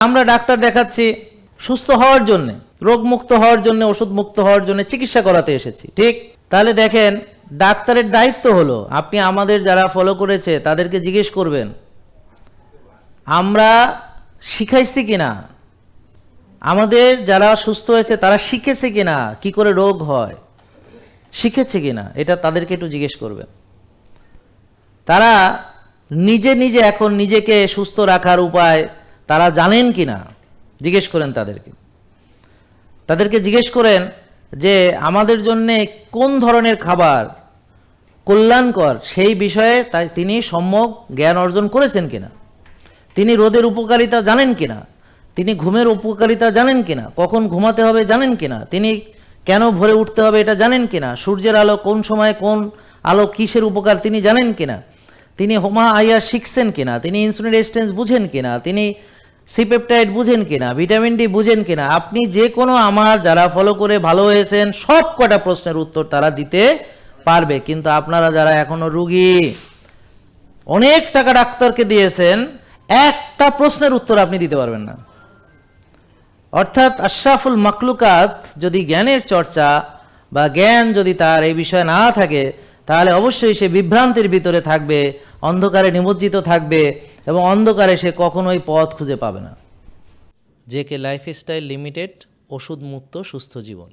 আমরা ডাক্তার দেখাচ্ছি সুস্থ হওয়ার জন্য, রোগমুক্ত হওয়ার জন্য, ওষুধ মুক্ত হওয়ার জন্য, চিকিৎসা করাতে এসেছি, ঠিক? তাহলে দেখেন, ডাক্তারের দায়িত্ব হলো আপনি আমাদের যারা ফলো করেছে তাদেরকে জিজ্ঞেস করবেন আমরা শিখাইছি কিনা, আমাদের যারা সুস্থ হয়েছে তারা শিখেছে কিনা, কি করে রোগ হয় শিখেছে কিনা, এটা তাদেরকে একটু জিজ্ঞেস করবেন। তারা নিজে নিজে এখন নিজেকে সুস্থ রাখার উপায় তারা জানেন কিনা জিজ্ঞেস করেন তাদেরকে জিজ্ঞেস করেন যে আমাদের জন্যে কোন ধরনের খাবার কল্যাণকর সেই বিষয়ে তিনি সম্যক জ্ঞান অর্জন করেছেন কিনা, তিনি রোদের উপকারিতা জানেন কিনা, তিনি ঘুমের উপকারিতা জানেন কিনা, কখন ঘুমাতে হবে জানেন কিনা, তিনি কেন ভোরে উঠতে হবে এটা জানেন কিনা, সূর্যের আলো কোন সময় কোন আলো কিসের উপকার তিনি জানেন কিনা, তিনি হোমা আইয়া শিখছেন কিনা, তিনি ইনসুলিন রেজিস্ট্যান্স বুঝেন কিনা, তিনি সিপেপটাইড বুঝেন কিনা, ভিটামিন ডি বুঝেন কিনা। আপনি যে কোনো আমার যারা ফলো করে ভালো হয়েছেন সব কটা প্রশ্নের উত্তর তারা দিতে পারবে, কিন্তু আপনারা যারা এখনো রুগী অনেক টাকা ডাক্তারকে দিয়েছেন একটা প্রশ্নের উত্তর আপনি দিতে পারবেন না। অর্থাৎ আশরাফুল মাকলুকাত যদি জ্ঞানের চর্চা বা জ্ঞান যদি তার এই বিষয়ে না থাকে তাহলে অবশ্যই সে বিভ্রান্তির ভিতরে থাকবে, অন্ধকারে নিমজ্জিত থাকবে এবং অন্ধকারে সে কখনোই পথ খুঁজে পাবে না। জেকে লাইফস্টাইল লিমিটেড, ওষুধ মুক্ত সুস্থ জীবন।